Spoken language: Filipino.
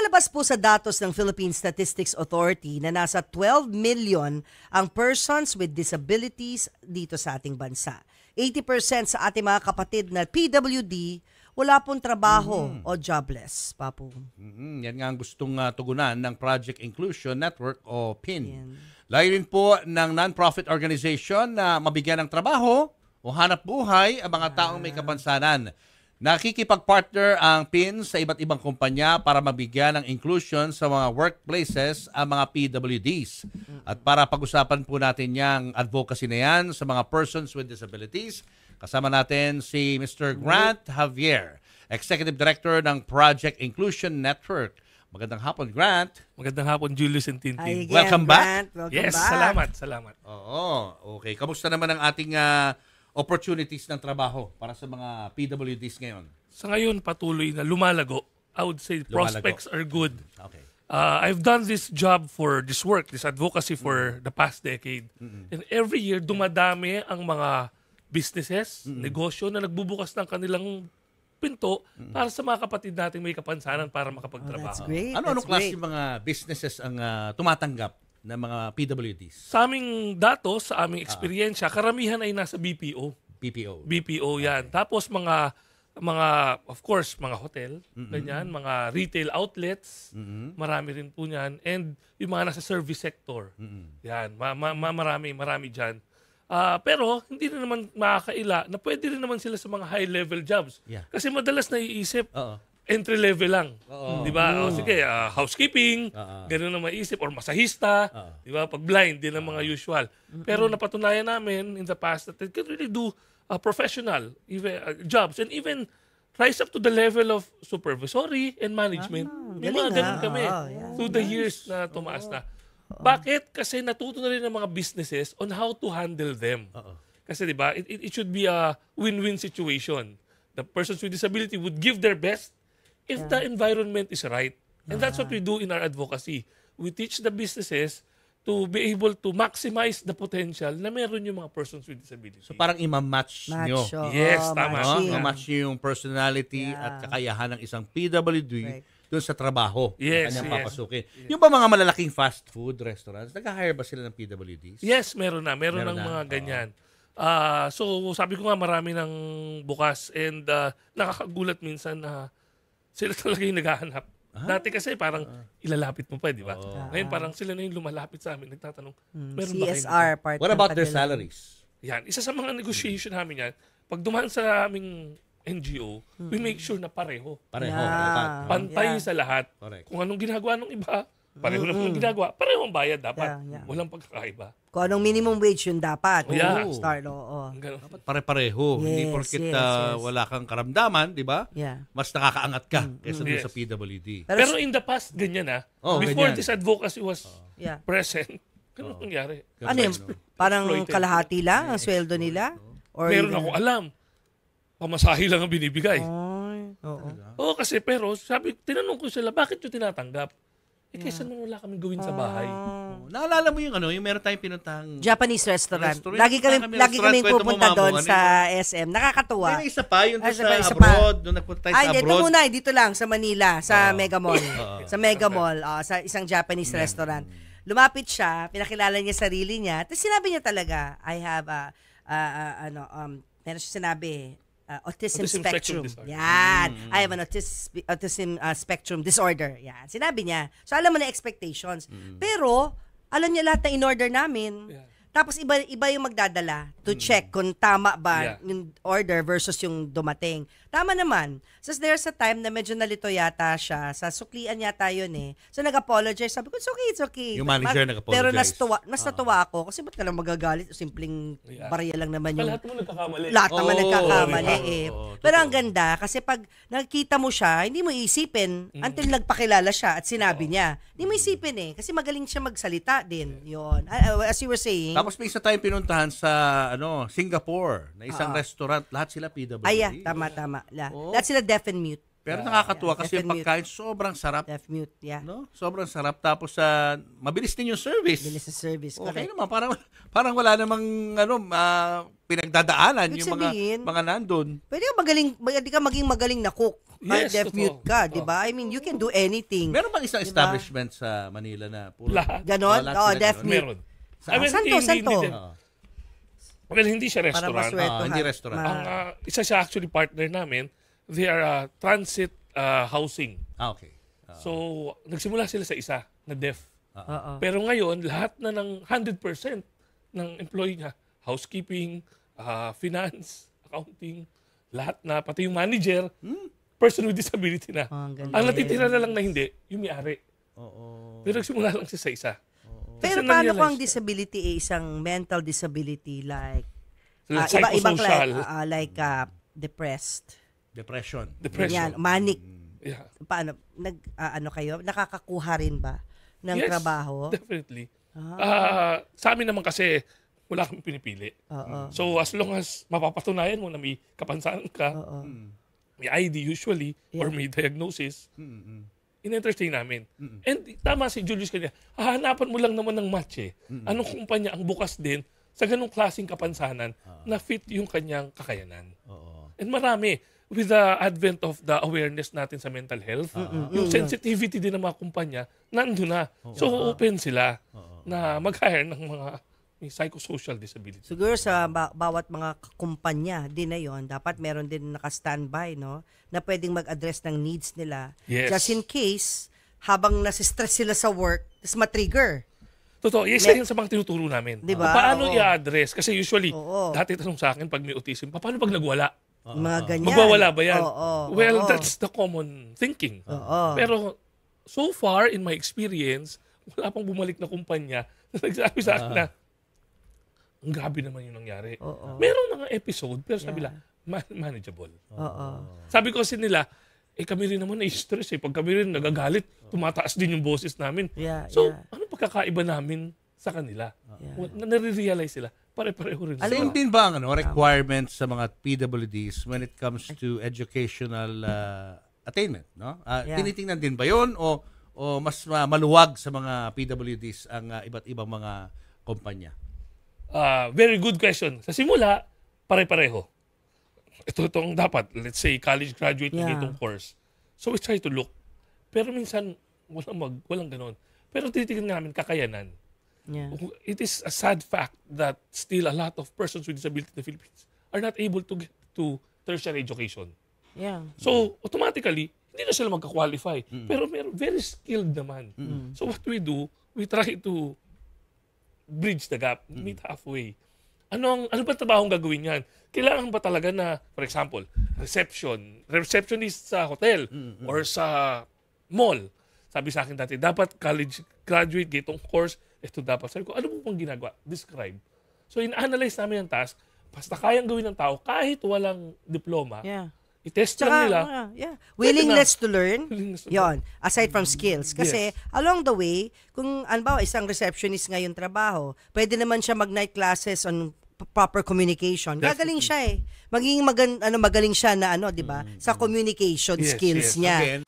Lumalabas po sa datos ng Philippine Statistics Authority na nasa 12 million ang persons with disabilities dito sa ating bansa. 80% sa ating mga kapatid na PWD wala pong trabaho o jobless, Papu. Yan nga ang gustong tugunan ng Project Inclusion Network o PIN. Layunin po ng non-profit organization na mabigyan ng trabaho o hanap buhay ang mga taong may kapansanan. Nakikipag-partner ang PIN sa iba't ibang kumpanya para mabigyan ng inclusion sa mga workplaces ang mga PWDs. At para pag-usapan po natin yung advocacy na yan sa mga persons with disabilities, kasama natin si Mr. Grant Javier, Executive Director ng Project Inclusion Network. Magandang hapon, Grant. Magandang hapon, Julius and Tintin. Welcome back. Welcome Yes, back. salamat. Oo, okay. Kamusta naman ang ating opportunities ng trabaho para sa mga PWDs ngayon? Sa ngayon, patuloy na lumalago. I would say prospects are good. Okay. I've done this job for this work, this advocacy for the past decade. And every year, dumadami ang mga businesses, negosyo na nagbubukas ng kanilang pinto para sa mga kapatid nating may kapansanan para makapagtrabaho. That's great. Ano-ano That's klase great. mga businesses ang tumatanggap ng mga PWDs? Sa aming datos, sa aming eksperyensya, karamihan ay nasa BPO. PPO. BPO yan. Tapos mga of course, mga hotel, ganyan, mga retail outlets, marami rin po niyan. And yung mga nasa service sector. Yan, marami dyan. Pero hindi na naman makakaila na pwede rin naman sila sa mga high-level jobs. Yeah. Kasi madalas naiisip, Oo. entry level lang. Oo. Di ba? O sige, housekeeping, ganun na maisip, or masahista, di ba? Pag blind, din ang mga usual. Pero napatunayan namin in the past that they can really do professional even, jobs and even rise up to the level of supervisory and management. May mga ganun kami through the years na tumaas na. Bakit? Kasi natuto na rin ng mga businesses on how to handle them. Kasi di ba, it should be a win-win situation. The persons with disability would give their best if the environment is right. And that's what we do in our advocacy. We teach the businesses to be able to maximize the potential na meron yung mga persons with disability. So parang ima-match nyo. Yes, tama. Ma-match nyo yung personality at kakayahan ng isang PWD doon sa trabaho na kanyang papasukin. Yung ba mga malalaking fast food restaurants, nag-hire ba sila ng PWDs? Yes, meron na. Meron ng mga ganyan. So sabi ko nga marami ng bukas and nakakagulat minsan na sila talaga yung naghahanap. Dati kasi parang ilalapit mo pa, di ba? Ngayon parang sila na yung lumalapit sa amin, nagtatanong, meron ba kayo? CSR part. What about their salaries? Yan. Isa sa mga negotiation namin yan, pag dumaan sa aming NGO, we make sure na pareho. Pareho. Pantay sa lahat. Correct. Kung anong ginagawa ng iba, pareho naman ang ginagawa. Pareho ang bayad dapat. Walang pagkakaiba. Kung anong minimum wage yun dapat. Yeah. Start, oo. Dapat pare-pareho. Hindi porkit wala kang karamdaman, di ba? Yeah. Mas nakakaangat ka kaysa doon sa PWD. Pero in the past, ganyan before ganyan. this advocacy was Yeah. present, ganun nangyari. Ano yun? Parang kalahati lang ang sweldo nila? Or Meron ako alam. Pamasahe lang ang binibigay. Oo, kasi pero sabi, tinanong ko sila, bakit nyo tinatanggap? Kaysa nung wala kaming gawin sa bahay. Naalala mo yung yung meron tayong pinuntahang Japanese restaurant. Restaurant. Lagi kaming Kwento mo, pupunta Mamo. doon Ano sa SM. Nakakatuwa. May isa pa, yun doon Isa sa pa. abroad. Doon nagpunta tayo sa Ito abroad. muna, dito lang, sa Manila, sa Mega Mall. Sa Mega Mall, sa isang Japanese restaurant. Lumapit siya, pinakilala niya sarili niya, tapos sinabi niya talaga, I have meron siya sinabi, autism spectrum. disorder. Yan. I have an autism spectrum disorder. Yan. Sinabi niya. So, alam mo na expectations. Pero, alam niya lahat na in-order namin. Yeah. Tapos, iba yung magdadala to check kung tama ba yung order versus yung dumating. Tama naman. So, there's a time na medyo nalito yata siya. Sa suklian yata yun eh. So, nag-apologize. Sabi ko, it's okay. Yung manager nag-apologize. Pero mas natuwa ako. Kasi ba't ka lang magagalit? Simpleng barya lang naman yung... Lahat mo nagkakamali. Lahat naman nagkakamali eh. Oo, Pero ang ganda, kasi pag nakikita mo siya, hindi mo iisipin until nagpakilala siya at sinabi niya. Hindi mo isipin eh. Kasi magaling siya magsalita din. Yun. As you were saying. Tapos may isa tayong pinuntahan sa Singapore na isang restaurant. Lahat sila PWD. Tama. Lahat sila deaf and mute. Pero nakakatuwa yeah. kasi yung Deaf and pagkain sobrang sarap. Deaf mute, yeah. No? Sobrang sarap. Tapos mabilis din yung service. Bilis sa service, Okay correct. naman. Parang wala namang pinagdadaanan Ibig yung sabihin, mga nandun. Pwede ka maging magaling na cook. Yes, Deaf totoo. mute ka, di ba? I mean, you can do anything. Meron bang isang Diba? establishment sa Manila na puro? Lahat. Ganon? Lahat Oo, sila deaf ganon. mute. Meron. Saan? Santo. Oo. Well, hindi siya Para restaurant. maswerte. Hindi restaurant. Ang isa siya actually partner namin. They are transit housing. Okay. So, nagsimula sila sa isa na deaf. Oo. Pero ngayon, lahat na ng 100% ng employee niya, housekeeping, finance, accounting, lahat na, pati yung manager, person with disability na. Ang galing. Ang natitira na lang na hindi, yung may-ari. Oo. Pero nagsimula lang siya sa isa. Pero Kasi paano na-realize kung ang niya. disability isang mental disability like Psychosocial. like depressed. Depression. Depression. Yan, manic. Yeah. Paano ano kayo? Nakakakuha rin ba ng Yes, trabaho? definitely. Sa amin naman kasi, wala kami pinipili. Oo. So as long as mapapatunayan mo na may kapansanan ka, Oo. may ID usually, or may diagnosis, in-entertain namin. And tama si Julius kanina, hahanapan mo lang naman ng match eh. Anong kumpanya ang bukas din sa ganong klaseng kapansanan na fit yung kanyang kakayanan. Oo. And marami, with the advent of the awareness natin sa mental health, yung sensitivity din ng mga kumpanya, nandun na. So open sila na mag-hire ng mga may psychosocial disability. Siguro sa bawat mga kumpanya din na yon, dapat meron din naka-standby, no? Na pwedeng mag-address ng needs nila. Yes. Just in case, habang nasistress sila sa work, tapos matrigger. Totoo, isa yun sa mga tinuturo namin. Diba? Paano Oo. i-address? Kasi usually, Oo. dati tanong sa akin pag may autism, paano pag nagwala? Mga ganyan. Magwawala ba yan? Oo. Well, Oo. that's the common thinking. Oo. Pero so far, in my experience, wala pang bumalik na kumpanya na nagsabi sa akin na, ang grabe naman yung nangyari. Oo. Meron mga episode, pero sabi lang, manageable. Oo. Sabi ko kasi nila, kami rin naman na-stress eh. Pag kami rin nagagalit, tumataas din yung boses namin. Yeah, So, yeah. anong pagkakaiba namin sa kanila? Yeah. Nare-realize sila, pare-pareho rin sila. Same din ba ang requirements sa mga PWDs when it comes to educational attainment? No? Yeah. Tinitingnan din ba yun o mas maluwag sa mga PWDs ang iba't ibang mga kumpanya? Very good question. Sa simula, pare-pareho. Itong dapat, let's say, college graduate na Yeah. itong course. So we try to look. Pero minsan, walang ganon. Pero tinitingnan namin kakayanan. Yeah. It is a sad fact that still a lot of persons with disability in the Philippines are not able to get to tertiary education. Yeah. So, automatically, hindi na sila magka-qualify. Pero very skilled naman. So, what we do, we try to bridge the gap, meet halfway. Ano ba trabahong gagawin yan? Kailangan ba talaga na, for example, receptionist sa hotel or sa mall? Sabi sa akin dati, dapat college graduate, gitong course, ito dapat. Sabi ko, ano mo pang ginagawa? Describe. So, in-analyze namin ang task. Basta kayang gawin ng tao, kahit walang diploma, Yeah. i-test Tsaka, lang nila. willingness to learn. Willingness to Yon, aside from skills. Kasi along the way, kung ano isang receptionist ngayon trabaho, pwede naman siya mag-night classes on proper communication. Gagaling siya eh. Maging magaling siya na 'di ba? Sa communication Yes, skills yes. niya. Again,